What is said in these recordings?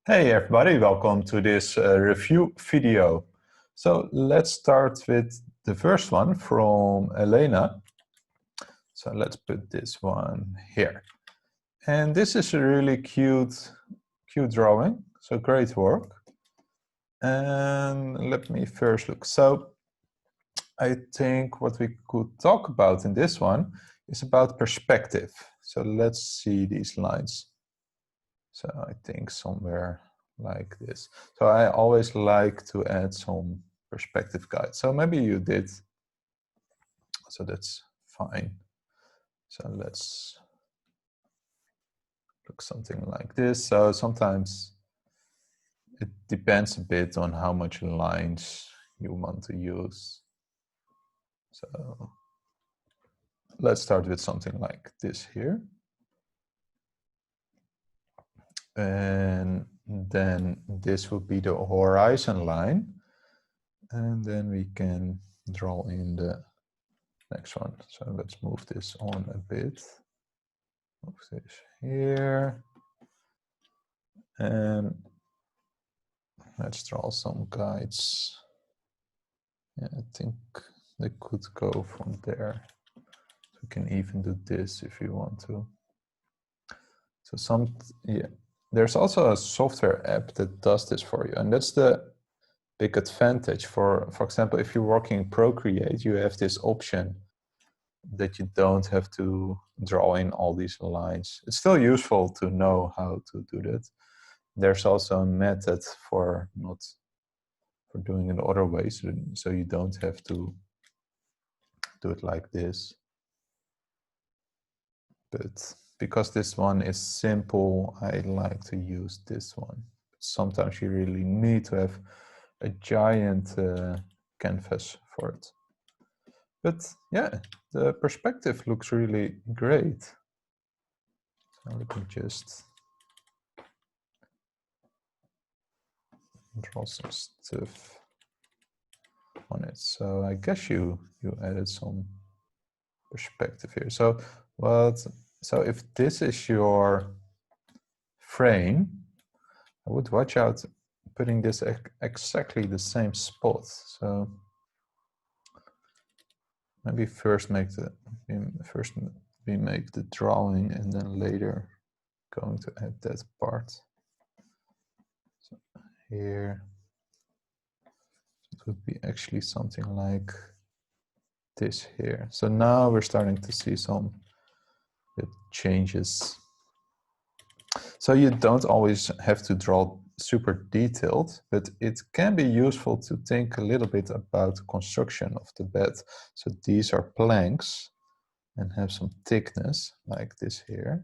Hey everybody, welcome to this review video. So let's start with the first one from Elena. So let's put this one here. And this is a really cute drawing, so great work. And let me first look. So I think what we could talk about in this one is about perspective. So let's see these lines. So I think somewhere like this. So I always like to add some perspective guide. So maybe you did. So that's fine. So let's look something like this. So sometimes it depends a bit on how much lines you want to use. So let's start with something like this here. And then this would be the horizon line. And then we can draw in the next one. So let's move this on a bit. Move this here. And let's draw some guides. Yeah, I think they could go from there. We can even do this if you want to. So there's also a software app that does this for you, and that's the big advantage. For example, if you're working in Procreate, you have this option that you don't have to draw in all these lines. It's still useful to know how to do that. There's also a method for doing it other ways, so you don't have to do it like this. But because this one is simple, I like to use this one. Sometimes you really need to have a giant canvas for it. But yeah, the perspective looks really great. So let me just draw some stuff on it. So I guess you added some perspective here. So if this is your frame, I would watch out putting this exactly the same spot. So maybe first we make the drawing and then later going to add that part. So here it would be actually something like this here. So now we're starting to see some changes. So you don't always have to draw super detailed, but it can be useful to think a little bit about the construction of the bed. So these are planks and have some thickness like this here,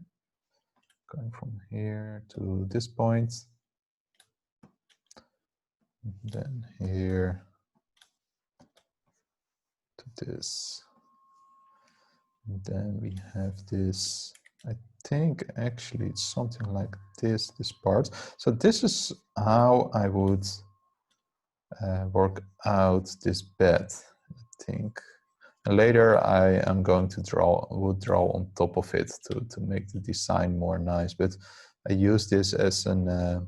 going from here to this point, then here to this. And then we have this, I think actually it's something like this part. So this is how I would work out this bed, I think. And later I am going to draw on top of it to make the design more nice. But I use this as an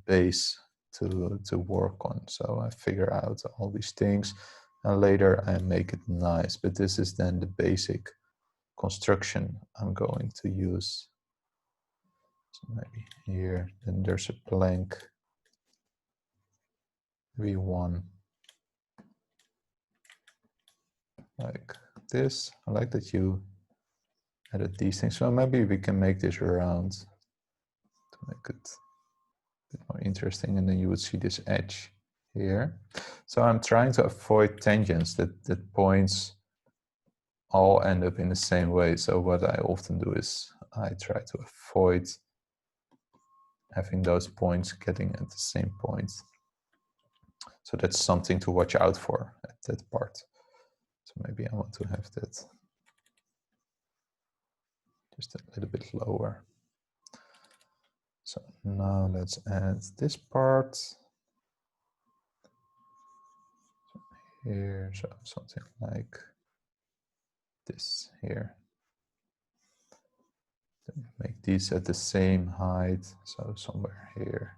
base to work on. So I figure out all these things and later I make it nice. But this is then the basic construction I'm going to use. So maybe here, then there's a plank V1 like this. I like that you added these things. So maybe we can make this round to make it a bit more interesting, and then you would see this edge here. So I'm trying to avoid tangents that points all end up in the same way. So what I often do is I try to avoid having those points getting at the same point. So that's something to watch out for at that part. So maybe I want to have that just a little bit lower. So now let's add this part. So here, so something like this here. Then make these at the same height, so somewhere here.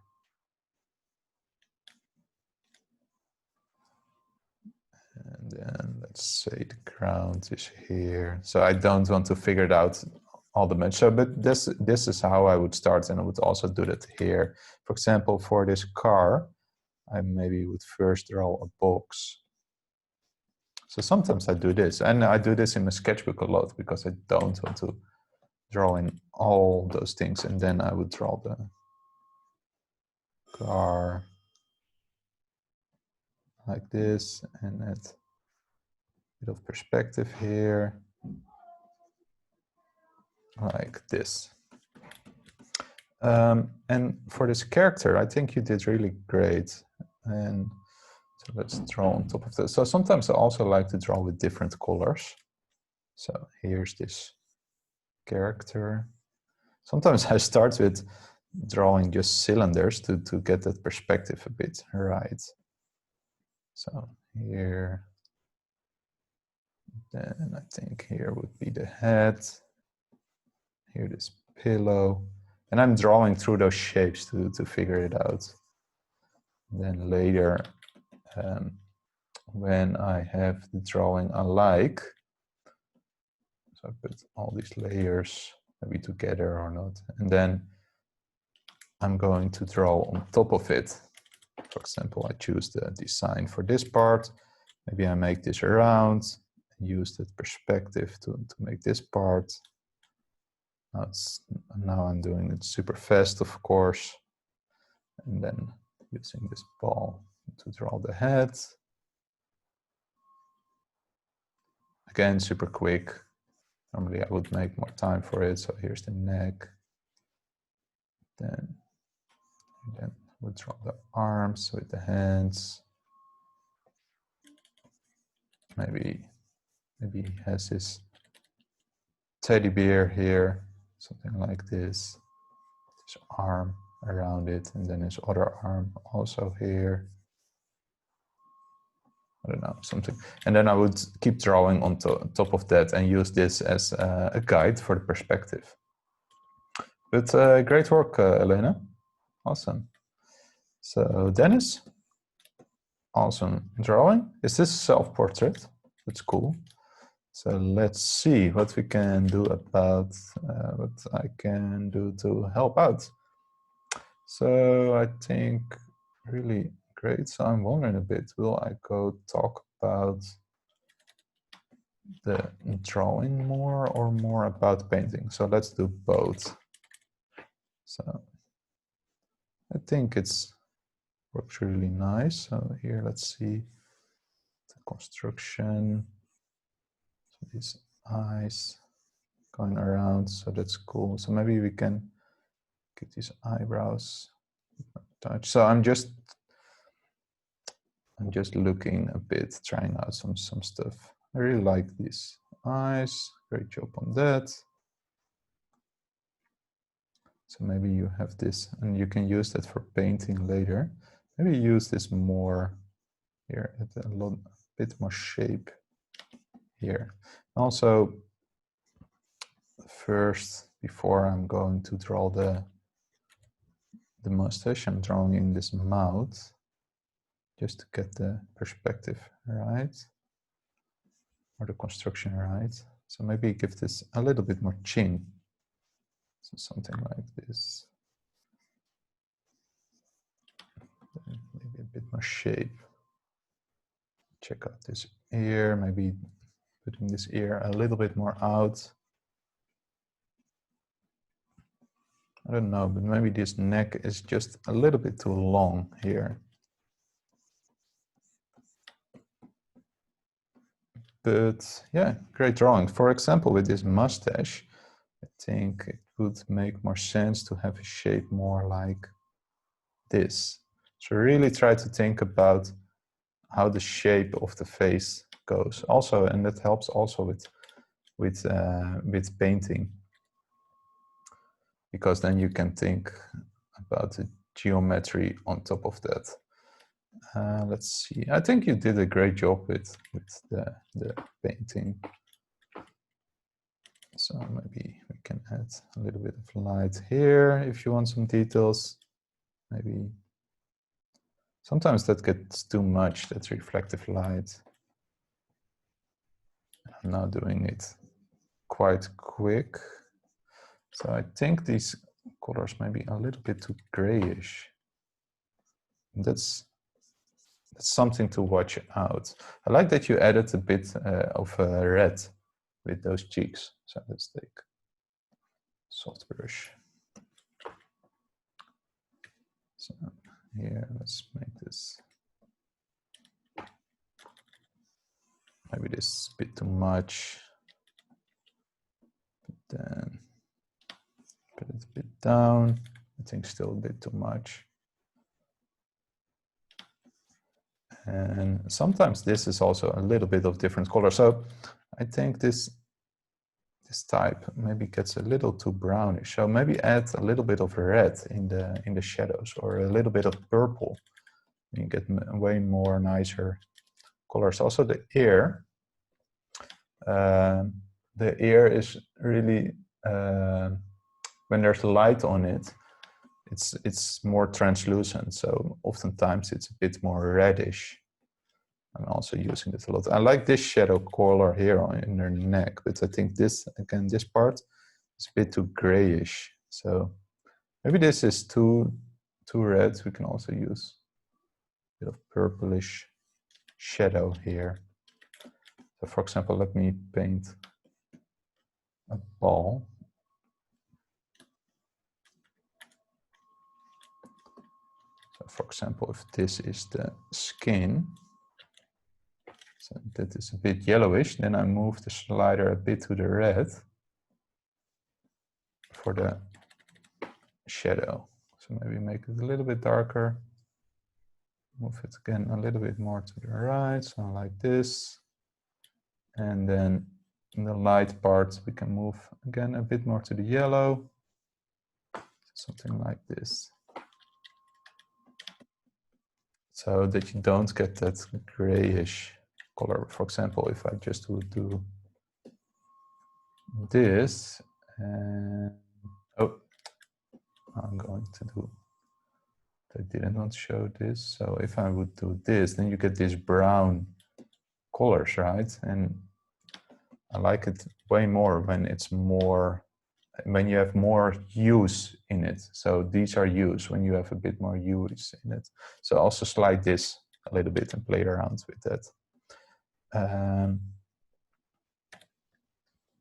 And then let's say the ground is here. So I don't want to figure it out all the match. So, but this is how I would start, and I would also do that here. For example, for this car, I maybe would first draw a box. So sometimes I do this, and I do this in my sketchbook a lot because I don't want to draw in all those things, and then I would draw the car like this, and add a bit of perspective here, like this. And for this character, I think you did really great. And so let's draw on top of this. So sometimes I also like to draw with different colors. So here's this character. Sometimes I start with drawing just cylinders to get that perspective a bit right. So here, then I think here would be the head. Here this pillow. And I'm drawing through those shapes to figure it out. Then later, when I have the drawing I like, so I put all these layers maybe together or not, and then I'm going to draw on top of it. For example, I choose the design for this part. Maybe I make this around, use that perspective to make this part. Now I'm doing it super fast, of course, and then using this ball to draw the head. Again, super quick. Normally I would make more time for it. So here's the neck. Then we'll draw the arms with the hands. Maybe he has his teddy bear here, something like this. His arm around it, and then his other arm also here. I don't know, something. And then I would keep drawing on top of that and use this as a guide for the perspective. But great work, Elena. Awesome. So Dennis, awesome drawing. Is this self-portrait? That's cool. So let's see what we can do about, what I can do to help out. So I think really great. So I'm wondering a bit, will I go talk about the drawing more or more about painting? So let's do both. So I think it's works really nice. So here, let's see the construction. So these eyes going around, so that's cool. So maybe we can get these eyebrows touch. So I'm just looking a bit, trying out some stuff. I really like these eyes. Great job on that. So maybe you have this, and you can use that for painting later. Maybe use this more here, a bit more shape here. Also, first, before I'm going to draw the mustache, I'm drawing in this mouth, just to get the perspective right, or the construction right. So maybe give this a little bit more chin. So something like this. Maybe a bit more shape. Check out this ear, maybe putting this ear a little bit more out. I don't know, but maybe this neck is just a little bit too long here. But yeah, great drawing. For example, with this mustache, I think it would make more sense to have a shape more like this. So really try to think about how the shape of the face goes. Also, and that helps also with painting, because then you can think about the geometry on top of that. Let's see. I think you did a great job with the painting. So maybe we can add a little bit of light here if you want some details. Maybe sometimes that gets too much, that reflective light. I'm now doing it quite quick. So I think these colors may be a little bit too grayish. That's something to watch out. I like that you added a bit of red with those cheeks. So let's take soft brush. So here, let's make this. Maybe this is a bit too much. But then put it a bit down. I think still a bit too much. And sometimes this is also a little bit of different color. So I think this type maybe gets a little too brownish. So maybe add a little bit of red in the shadows, or a little bit of purple. You get way more nicer colors. Also the ear. The ear is really when there's light on it, it's more translucent. So oftentimes it's a bit more reddish. I'm also using this a lot. I like this shadow color here in her neck, but I think this, again, this part is a bit too grayish. So maybe this is too red. We can also use a bit of purplish shadow here. So for example, let me paint a ball. So for example, if this is the skin, so that is a bit yellowish, then I move the slider a bit to the red for the shadow. So maybe make it a little bit darker. Move it again a little bit more to the right, so like this. And then in the light part, we can move again a bit more to the yellow. Something like this. So that you don't get that grayish color. For example, if I just would do this, and oh, I'm going to do, I didn't want to show this. So if I would do this, then you get these brown colors, right? And I like it way more when it's more, when you have more hues in it. So these are hues when you have a bit more hues in it. So also slide this a little bit and play around with that.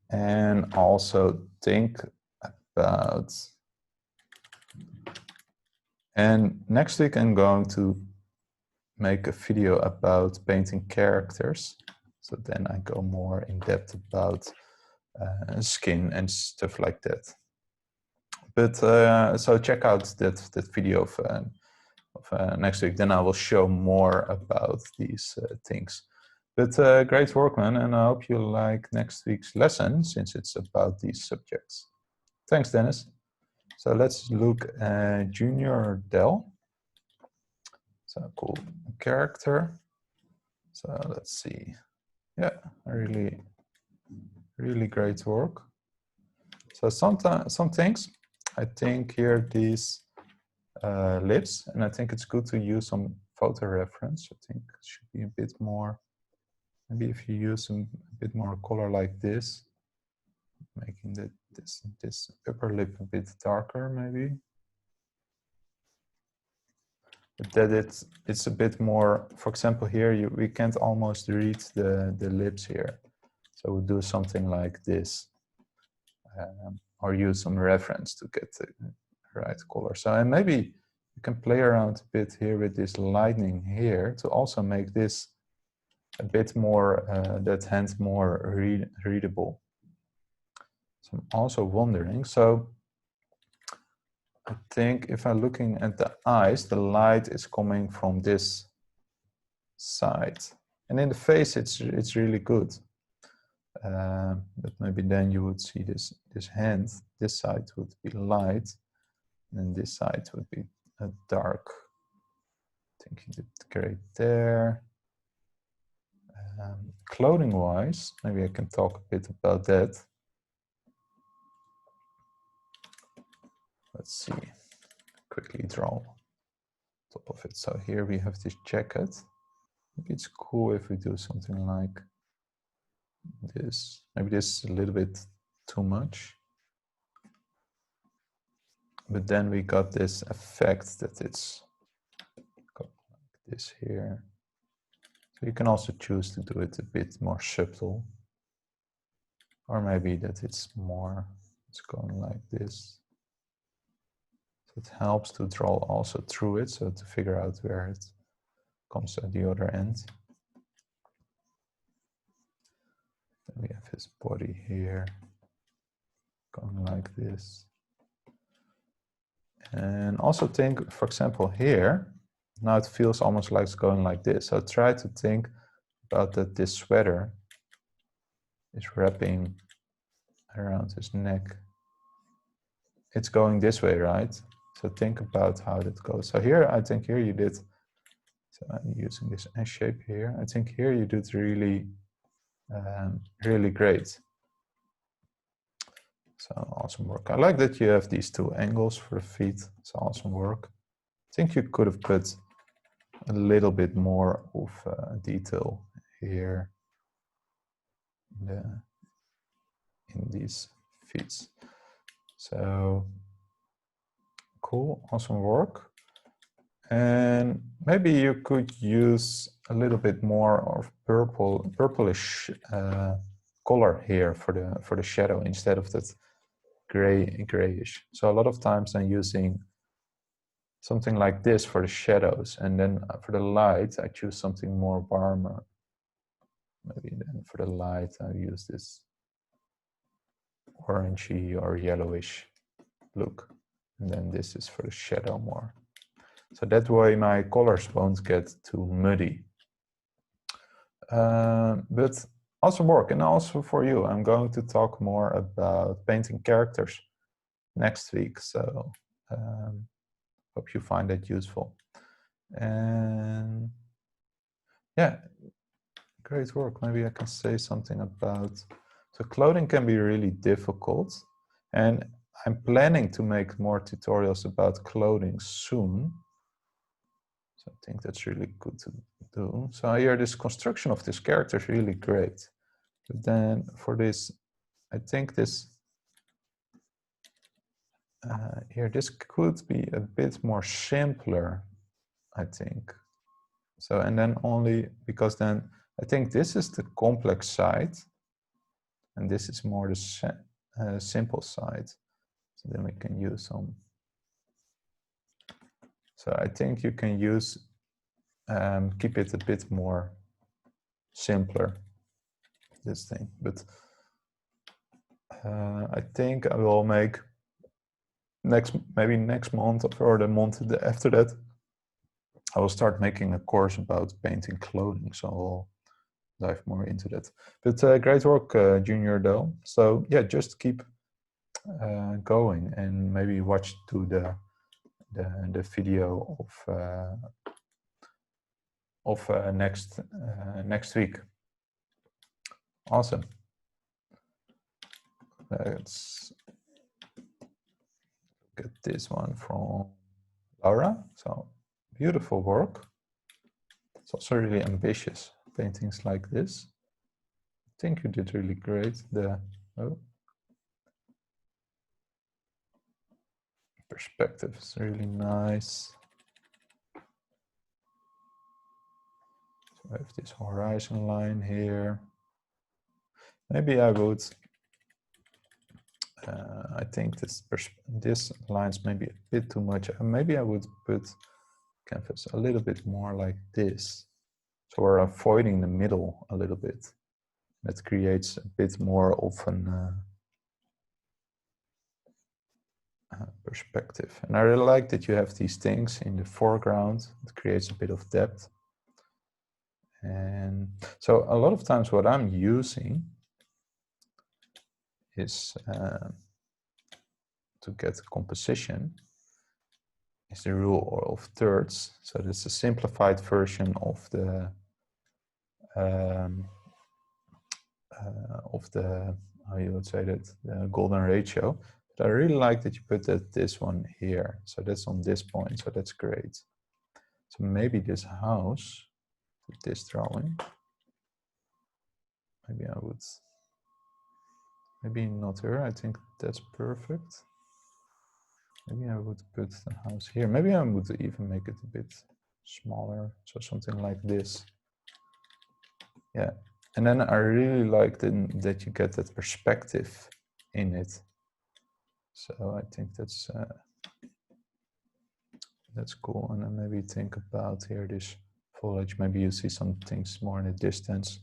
And also think about, and next week I'm going to make a video about painting characters. So then I go more in depth about skin and stuff like that. But so check out that video of next week. Then I will show more about these things. But great work, man, and I hope you like next week's lesson since it's about these subjects. Thanks, Dennis. So let's look at Junior Dell. So cool character. So let's see. Yeah, really great work. So some things, I think here these lips, and I think it's good to use some photo reference. I think it should be a bit more, maybe if you use a bit more color like this, making this upper lip a bit darker maybe. But that it's a bit more, for example here, we can't almost read the lips here. So we'll do something like this, or use some reference to get the right color. So, and maybe you can play around a bit here with this lightning here to also make this a bit more, that hand more readable. So I'm also wondering, so I think if I'm looking at the eyes, the light is coming from this side. And in the face, it's really good. But maybe then you would see this hand, this side would be light, and this side would be a dark. I think you did great there. Clothing wise, maybe I can talk a bit about that. let's see, quickly draw top of it. So here we have this jacket. Maybe it's cool if we do something like this. Maybe this is a little bit too much. But then we got this effect that it's got like this here. So you can also choose to do it a bit more subtle. Or maybe that it's going like this. So it helps to draw also through it, so to figure out where it comes at the other end. Then we have his body here, going like this. And also think, for example, here, now it feels almost like it's going like this. So try to think about that this sweater is wrapping around his neck. It's going this way, right? So think about how that goes. So here, I think here you did, so I'm using this S shape here. I think here you did really, really great. So awesome work. I like that you have these two angles for the feet. It's awesome work. I think you could have put a little bit more of detail here in these feet. So cool, awesome work. And maybe you could use a little bit more of purplish color here for the shadow instead of that grayish. So a lot of times I'm using something like this for the shadows, and then for the light I choose something more warmer. Maybe then for the light I use this orangey or yellowish look, and then this is for the shadow more. So that way my colors won't get too muddy. But awesome work. And also for you, I'm going to talk more about painting characters next week. So hope you find that useful. And yeah, great work. Maybe I can say something about, so clothing can be really difficult. And I'm planning to make more tutorials about clothing soon. So I think that's really good to do. So here, this construction of this character is really great. But then for this, I think this, here, this could be a bit more simpler, I think. So, and then only because then I think this is the complex side and this is more the simple side. So then we can use some. So I think you can use, keep it a bit more simpler, this thing. But I think I will make maybe next month or the month after that, I will start making a course about painting clothing. So I'll dive more into that. But great work, Junior, though. So yeah, just keep going and maybe watch to the video of next week. Awesome. Let's get this one from Laura. So beautiful work. It's also really ambitious, paintings like this. I think you did really great. The perspective is really nice. So I have this horizon line here. Maybe I would, I think this line's maybe a bit too much. Maybe I would put canvas a little bit more like this. So we're avoiding the middle a little bit. That creates a bit more of an perspective. And I really like that you have these things in the foreground. It creates a bit of depth. And so a lot of times what I'm using is to get composition is the rule of thirds. So this is a simplified version of the how you would say that, the golden ratio. But I really like that you put this one here. So that's on this point, so that's great. So maybe this house, this drawing, maybe I would, maybe not her, I think that's perfect. Maybe I would put the house here. Maybe I would even make it a bit smaller, so something like this. Yeah, and then I really like that you get that perspective in it. So I think that's cool. And then maybe think about here this foliage. Maybe you see some things more in the distance.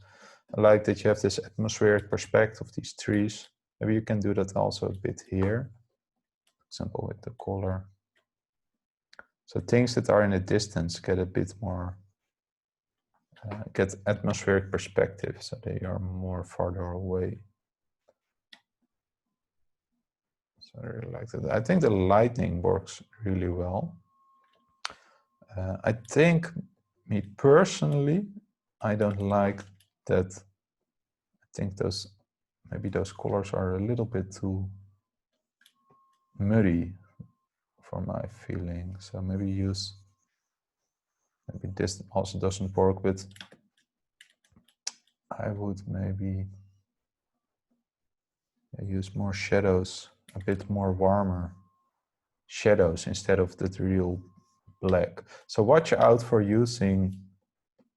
I like that you have this atmospheric perspective of these trees. Maybe you can do that also a bit here. For example, with the color. So things that are in the distance get a bit more, get atmospheric perspective, so they are more farther away. So I really like that. I think the lighting works really well. I think, me personally, I don't like that. I think maybe those colors are a little bit too muddy for my feeling. So maybe this also doesn't work, but I would maybe use more shadows, a bit more warmer shadows instead of the real black. So watch out for using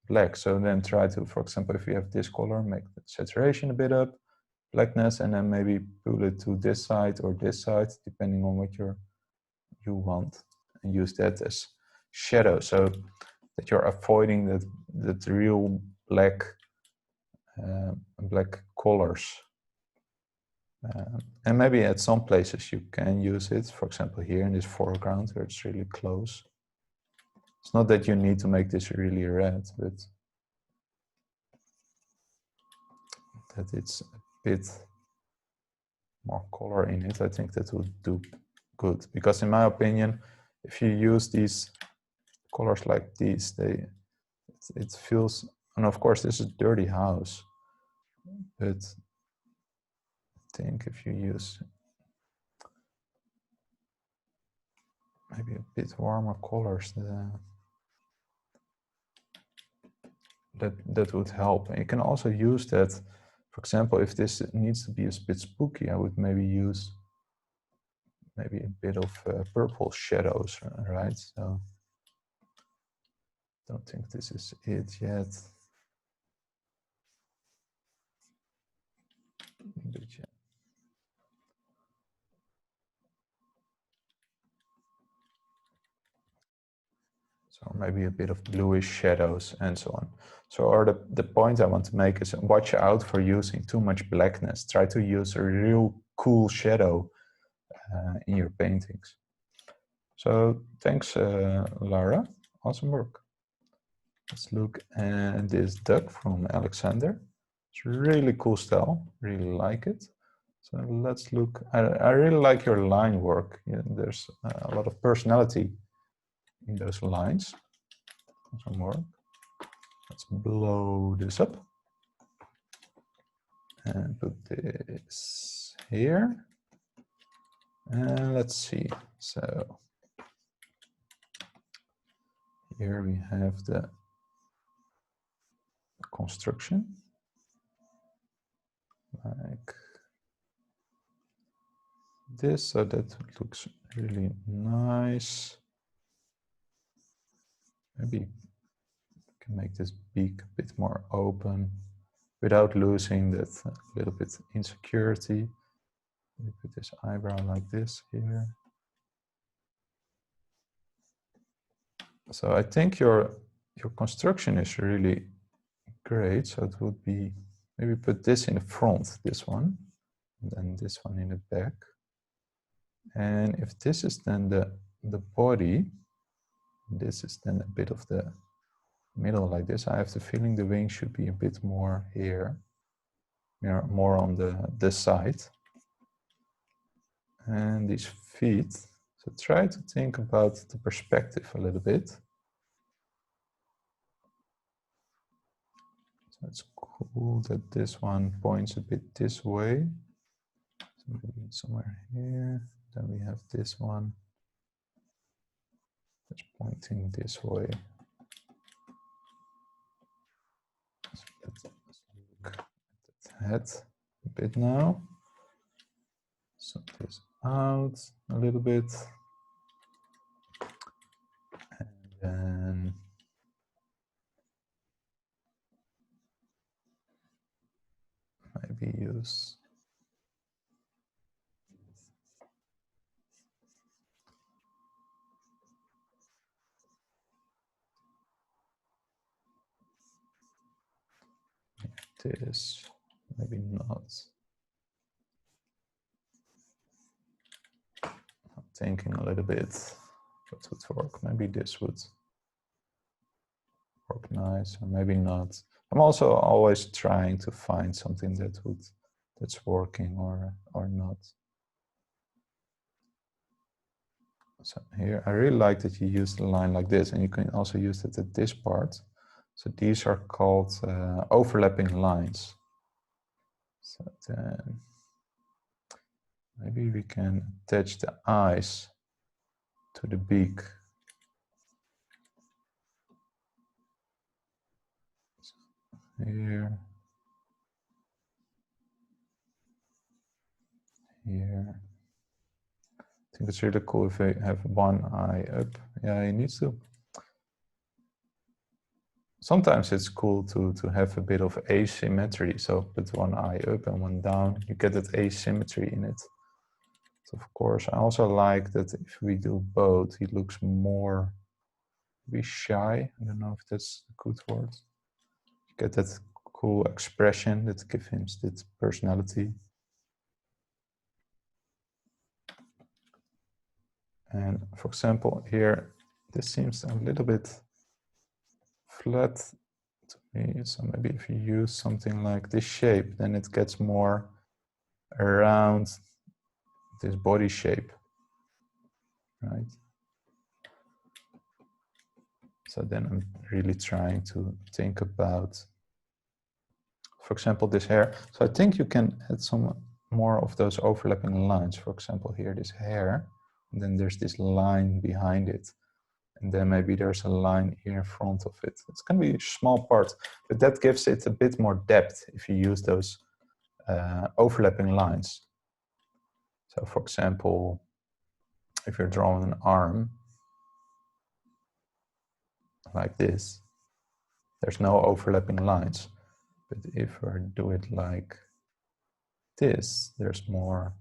black. So then try to, for example, if you have this color, make the saturation a bit up, blackness, and then maybe pull it to this side or this side, depending on what you want, and use that as shadow, so that you're avoiding the real black colors. And maybe at some places you can use it, for example here in this foreground where it's really close. It's not that you need to make this really red, but that it's a bit more color in it. I think that would do good, because in my opinion, if you use these colors like these, it feels, and of course this is a dirty house, but I think if you use maybe a bit warmer colors, that would help. And you can also use that, for example, if this needs to be a bit spooky, I would maybe use maybe a bit of purple shadows, right? So don't think this is it yet. But yeah. So maybe a bit of bluish shadows and so on. So, or the point I want to make is watch out for using too much blackness. Try to use a real cool shadow in your paintings. So thanks, Lara. Awesome work. Let's look at this duck from Alexander. It's really cool style. Really like it. So let's look. I really like your line work. Yeah, there's a lot of personality in those lines. Some more. Let's blow this up and put this here. And let's see. So here we have the construction, like this. So that looks really nice. Maybe we can make this beak a bit more open without losing that little bit insecurity. We put this eyebrow like this here. So I think your construction is really great. So it would be, maybe put this in the front, this one, and then this one in the back. And if this is then the body, this is then a bit of the middle like this, I have the feeling the wing should be a bit more here, more on the side. And these feet, so try to think about the perspective a little bit. So it's cool that this one points a bit this way. Maybe somewhere here. Then we have this one. It's pointing this way. So let's look at that head a bit now. So this out a little bit. And then maybe use this, maybe not. I'm thinking a little bit what would work. Maybe this would work nice, or maybe not. I'm also always trying to find something that's working or not. So here, I really like that you use the line like this, and you can also use it at this part. So these are called overlapping lines. So then maybe we can attach the eyes to the beak. So here, here. I think it's really cool if I have one eye up. Yeah, he needs to. Sometimes it's cool to have a bit of asymmetry. So put one eye up and one down. You get that asymmetry in it. So of course, I also like that if we do both, he looks more shy. I don't know if that's a good word. You get that cool expression that gives him that personality. And for example, here, this seems a little bit flat to me. So maybe if you use something like this shape, then it gets more around this body shape, right? So then I'm really trying to think about, for example, this hair. So I think you can add some more of those overlapping lines. For example, here, this hair, and then there's this line behind it. And then maybe there's a line here in front of it. It's going to be a small part, but that gives it a bit more depth if you use those overlapping lines. So for example, if you're drawing an arm like this, there's no overlapping lines. But if I do it like this, there's more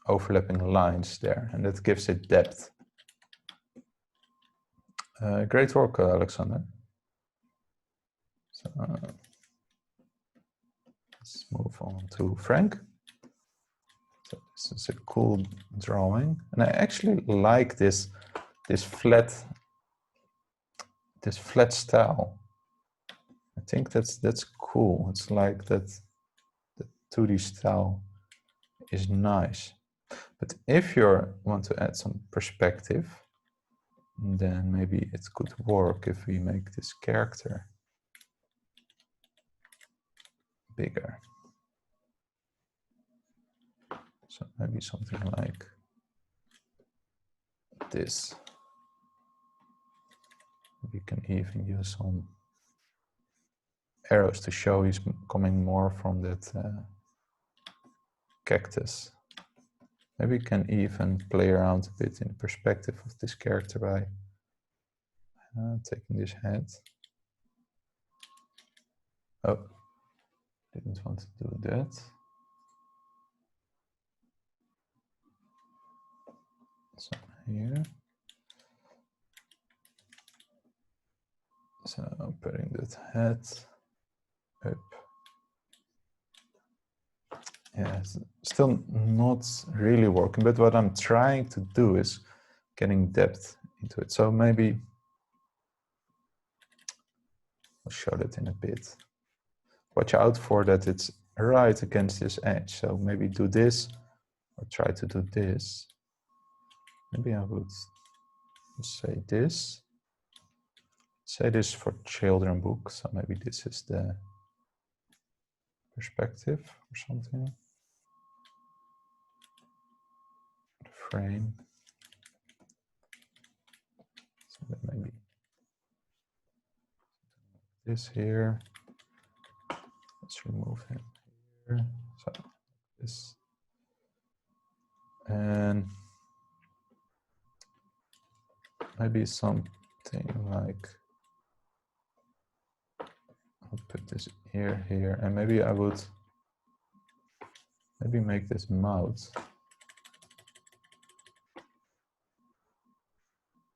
overlapping lines there, and that gives it depth. Great work, Alexander. So, let's move on to Frank. So this is a cool drawing, and I actually like this flat style. I think that's cool. It's like that the 2D style is nice. But if you want to add some perspective, then maybe it could work if we make this character bigger. So maybe something like this. We can even use some arrows to show he's coming more from that cactus. Maybe we can even play around a bit in the perspective of this character by taking this head. Oh, didn't want to do that. So here. So putting that head up. Yeah, it's still not really working, but what I'm trying to do is getting depth into it. So maybe I'll show that in a bit. Watch out for that it's right against this edge. So maybe do this or try to do this. Maybe I would say this. Say this for children book. So maybe this is the perspective or something. Frame. So that maybe this here. Let's remove him here. So this. And maybe something like, I'll put this here, and maybe I would make this mouth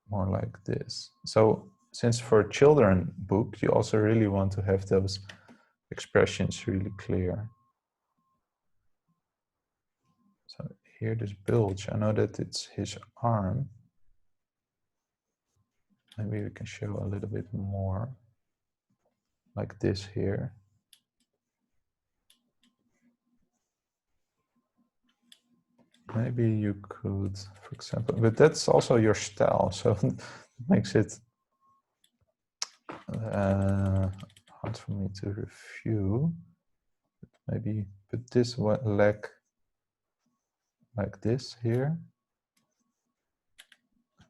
more like this. So since for a children book, you also really want to have those expressions really clear. So here, this bulge, I know that it's his arm. Maybe we can show a little bit more like this here. Maybe you could, for example, but that's also your style, so it makes it hard for me to review. But maybe put this leg like this here,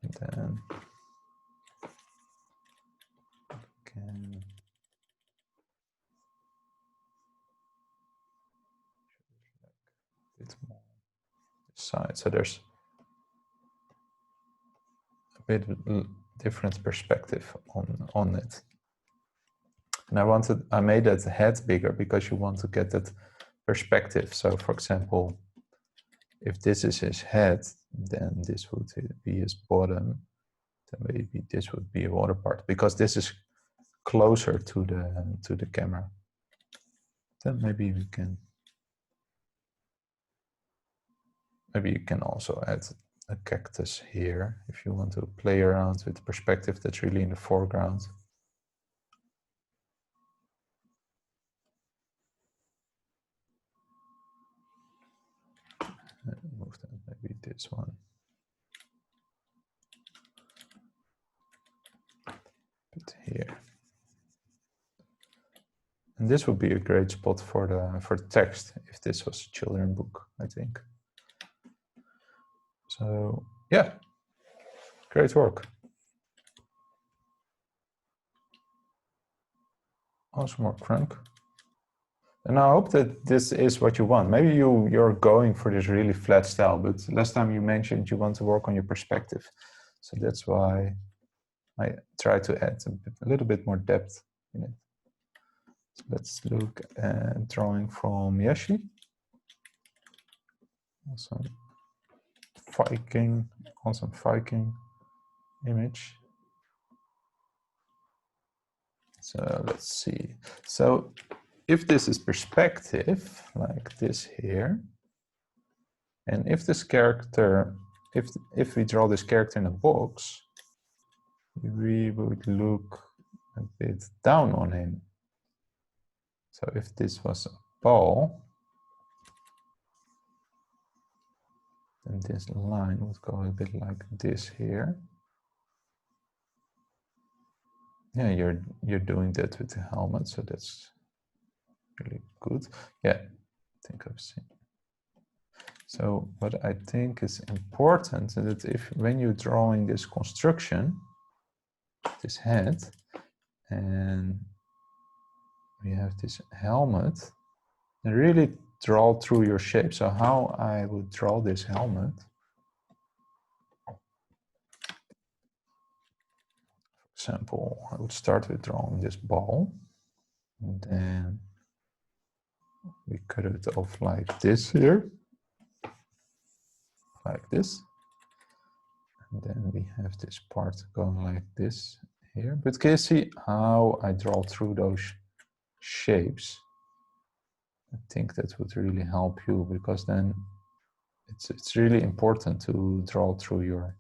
and then can a bit more this side. So there's a bit different perspective on it. And I made that head bigger because you want to get that perspective. So for example, if this is his head, then this would be his bottom. Then maybe this would be a water part because this is closer to the camera. Then maybe we can. Maybe you can also add a cactus here if you want to play around with the perspective that's really in the foreground. Move that, maybe this one. Put here. And this would be a great spot for the text if this was a children's book, I think. So yeah, great work. Awesome work, Frank. And I hope that this is what you want. Maybe you're going for this really flat style, but last time you mentioned you want to work on your perspective. So that's why I try to add a little bit more depth in it. So let's look at drawing from Yeshi. Awesome Viking image. So let's see. So if this is perspective, like this here, and if this character, if we draw this character in a box, we would look a bit down on him. So if this was a ball, then this line would go a bit like this here. Yeah, you're doing that with the helmet, so that's really good. Yeah, I think I've seen. So what I think is important is that if when you're drawing this construction, this head, and we have this helmet, and really draw through your shape. So how I would draw this helmet, for example, I would start with drawing this ball, and then we cut it off like this here, like this, and then we have this part going like this here. But can you see how I draw through those shapes? I think that would really help you, because then it's really important to draw through your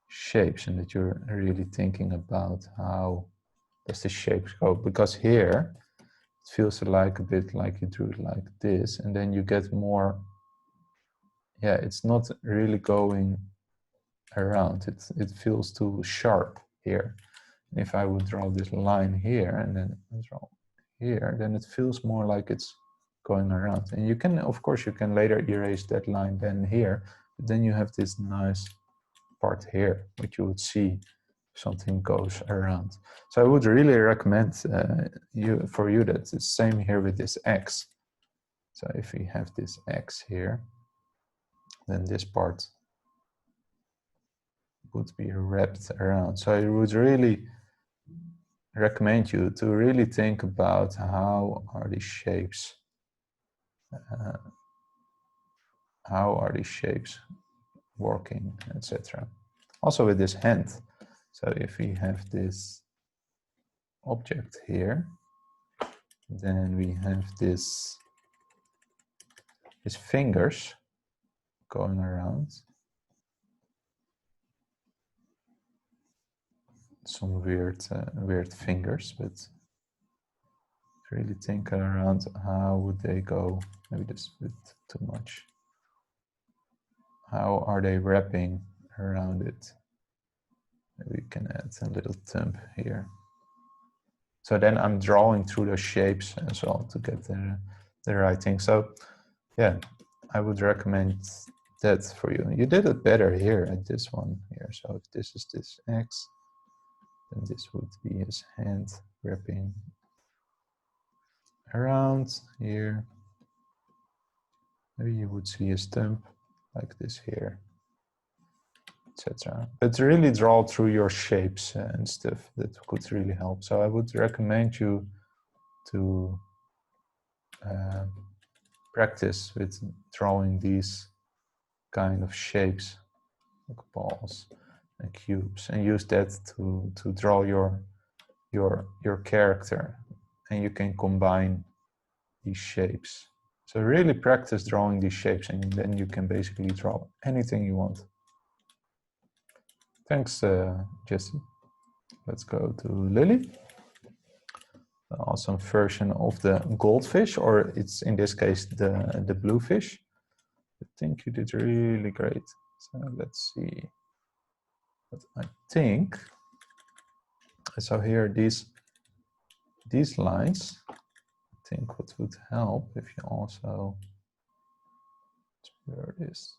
shapes and that you're really thinking about how does the shapes go, because here it feels like a bit like you drew it like this, and then you get more, yeah, it's not really going around, it feels too sharp here. And if I would draw this line here and then draw here, then it feels more like it's going around. And you can, of course, you can later erase that line then here, but then you have this nice part here, which you would see something goes around. So I would really recommend for you that it's the same here with this X. So if we have this X here, then this part would be wrapped around. So I would really recommend you to really think about how are these shapes working, etc. Also with this hand. So if we have this object here, then we have these fingers going around. Some weird fingers, but really think around how would they go. Maybe this is a bit too much. How are they wrapping around it? Maybe we can add a little thumb here. So then I'm drawing through the shapes as well to get the right thing. So yeah, I would recommend that for you. You did it better here at this one here. So if this is this X, then this would be his hand wrapping around here. Maybe you would see a stump like this here, etc. But really draw through your shapes and stuff. That could really help. So I would recommend you to practice with drawing these kind of shapes, like balls and cubes, and use that to draw your character, and you can combine these shapes. So really practice drawing these shapes, and then you can basically draw anything you want. Thanks, Jesse. Let's go to Lily. An awesome version of the goldfish, or it's in this case the bluefish. I think you did really great. So let's see. But I think so. Here, these lines. I think what would help if you also blur this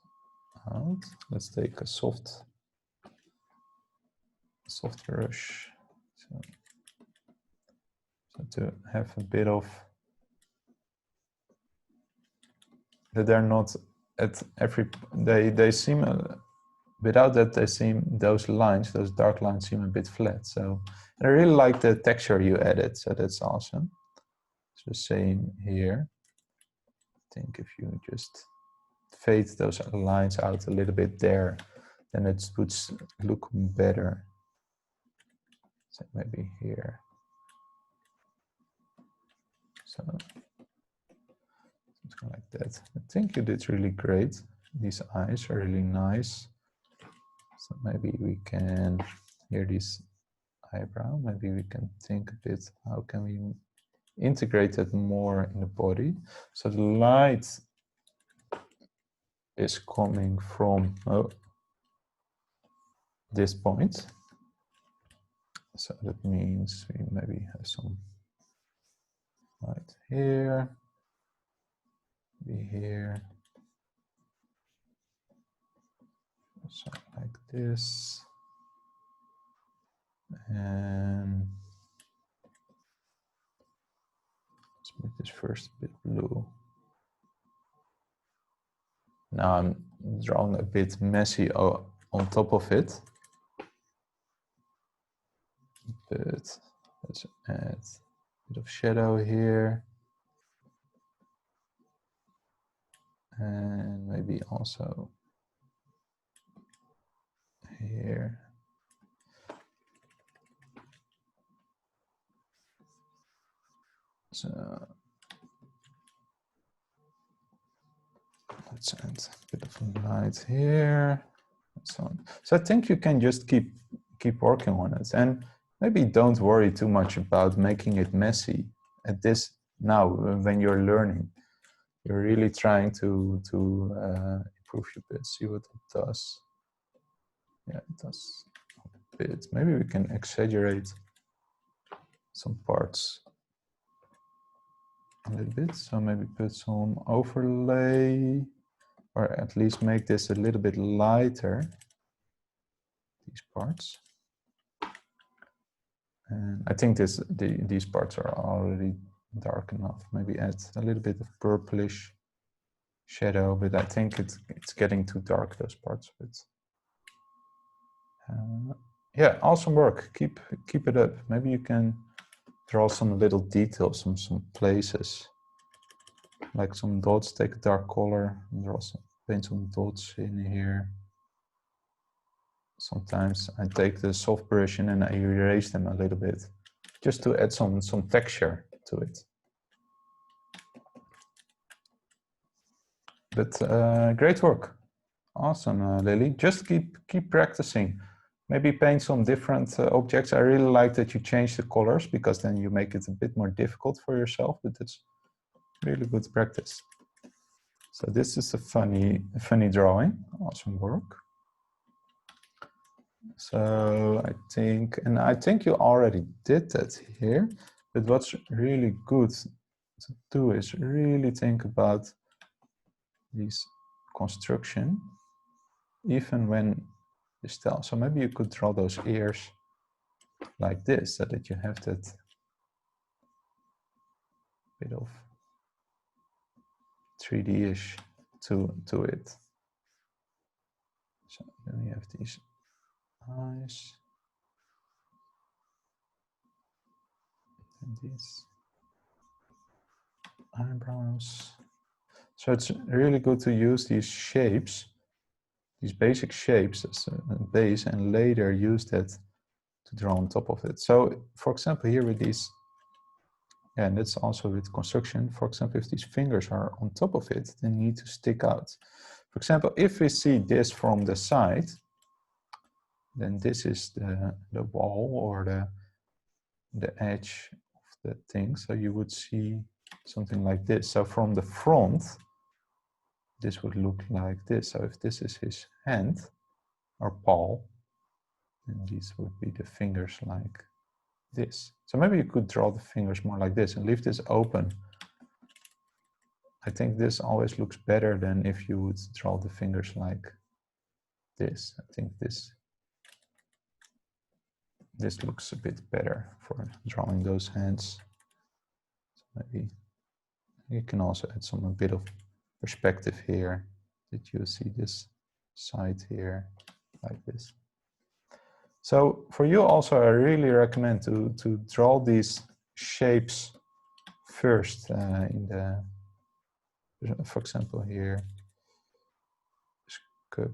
out. Let's take a soft brush. So to have a bit of that they're not at every they seem without that they seem those dark lines seem a bit flat. So I really like the texture you added, so that's awesome. It's the same here. I think if you just fade those lines out a little bit there, then it would look better. So maybe here. So something like that. I think you did really great. These eyes are really nice. So maybe we can hear this eyebrow. Maybe we can think a bit, how can we integrate it more in the body? So the light is coming from this point. So that means we maybe have some light here, maybe here, so like this, and let's make this first a bit blue. Now I'm drawing a bit messy on top of it, but let's add a bit of shadow here, and maybe also here. So let's add a bit of light here, and so on. So I think you can just keep working on it, and maybe don't worry too much about making it messy at this now when you're learning. You're really trying to improve your bit. See what it does. Yeah, it does a bit. Maybe we can exaggerate some parts. a little bit. So maybe put some overlay, or at least make this a little bit lighter, these parts. And I think these parts are already dark enough. Maybe add a little bit of purplish shadow, but I think it's getting too dark, those parts of it. Yeah, awesome work. Keep it up. Maybe you can draw some little details, some places, like some dots. Take a dark color and draw some, paint some dots in here. Sometimes I take the soft brush and I erase them a little bit, just to add some texture to it. But great work, awesome, Lily. Just keep practicing. Maybe paint some different objects. I really like that you change the colors, because then you make it a bit more difficult for yourself. But it's really good practice. So this is a funny drawing. Awesome work. So I think you already did that here, but what's really good to do is really think about these construction, even when you still. So maybe you could draw those ears like this, so that you have that bit of 3D-ish to it. So then we have these eyes and these eyebrows. So it's really good to use these shapes, these basic shapes as a base, and later use that to draw on top of it. So for example, here with these, and that's also with construction, for example, if these fingers are on top of it, they need to stick out. For example, if we see this from the side, then this is the wall or the edge of the thing. So you would see something like this. So from the front, this would look like this. So if this is his hand or paw, then these would be the fingers like this. So maybe you could draw the fingers more like this and leave this open. I think this always looks better than if you would draw the fingers like this. I think this looks a bit better for drawing those hands. So maybe you can also add a bit of perspective here, that you see this side here like this. So for you also, I really recommend to draw these shapes first in the, for example here, this cup.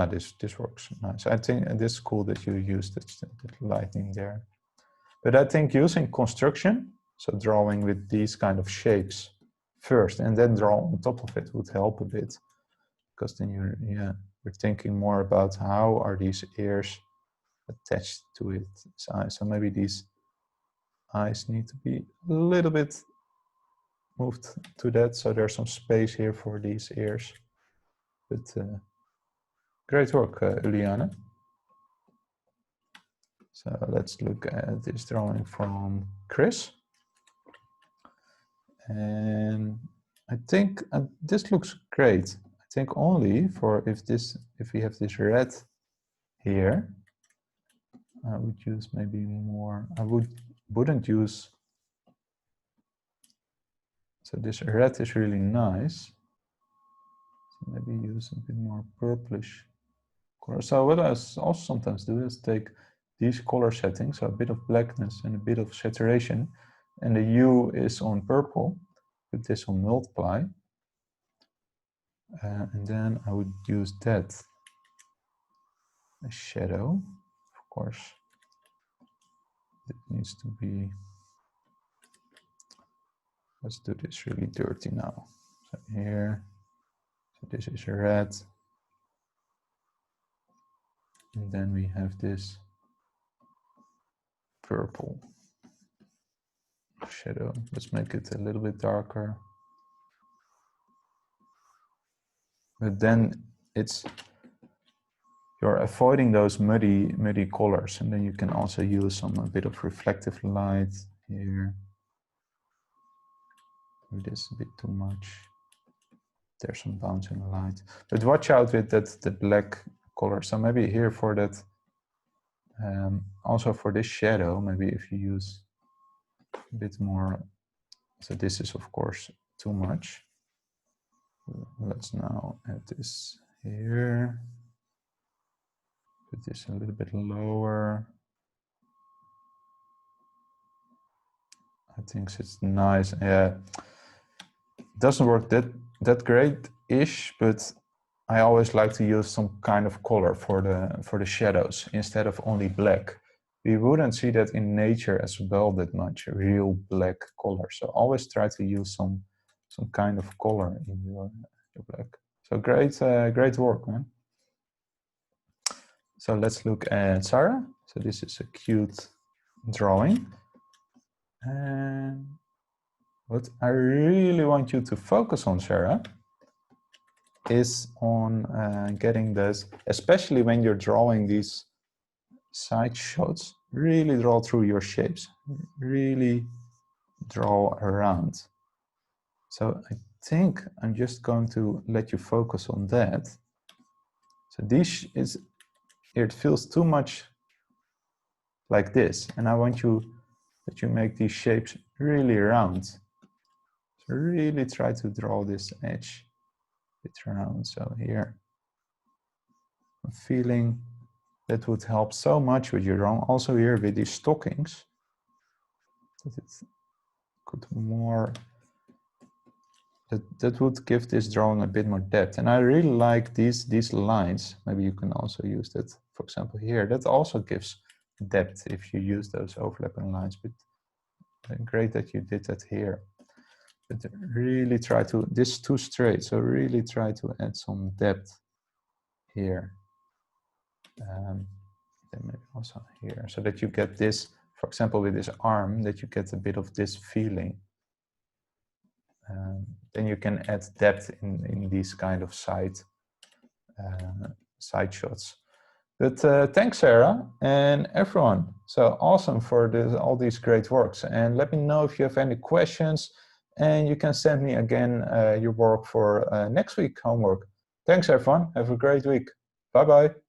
This works nice. I think this is cool that you use that lighting there. But I think using construction, so drawing with these kind of shapes first and then draw on top of it, would help a bit, because then you're thinking more about how are these ears attached to its eyes. So maybe these eyes need to be a little bit moved to that, so there's some space here for these ears. But great work, Uliana. So let's look at this drawing from Chris. And I think this looks great. I think only for if we have this red here, I would use maybe more. I wouldn't use. So this red is really nice. So maybe use a bit more purplish color. So what I also sometimes do is take these color settings, so a bit of blackness and a bit of saturation, and the hue is on purple. Put this on multiply, and then I would use that as shadow. Of course, it needs to be. Let's do this really dirty now. So here, so this is red, and then we have this purple shadow. Let's make it a little bit darker. But then you're avoiding those muddy colors, and then you can also use a bit of reflective light here. Maybe this is a bit too much. There's some bouncing light, but watch out with that, the black color. So maybe here for that, also for this shadow, maybe if you use a bit more. So this is of course too much. Let's now add this here. Put this a little bit lower. I think it's nice. Yeah, it doesn't work that great-ish, but I always like to use some kind of color for the shadows instead of only black. We wouldn't see that in nature as well that much, real black color. So always try to use some kind of color in your black. So great work, man. So let's look at Sarah. So this is a cute drawing. And what I really want you to focus on, Sarah, is on getting this, especially when you're drawing these side shots, really draw through your shapes, really draw around. So I think I'm just going to let you focus on that. So this is, it feels too much like this, and I want you that you make these shapes really round. So really try to draw this edge a bit round. So here, I'm feeling that would help so much with your drawing. Also here with these stockings, that it could more, that would give this drawing a bit more depth. And I really like these lines. Maybe you can also use that, for example, here. That also gives depth if you use those overlapping lines. But great that you did that here. But really try to, this is too straight, so really try to add some depth here. Then maybe also here, so that you get this, for example, with this arm, that you get a bit of this feeling. Then you can add depth in these kind of side shots. But thanks, Sarah and everyone. So awesome for this, all these great works. And let me know if you have any questions, and you can send me again your work for next week homework. Thanks, everyone. Have a great week. Bye-bye.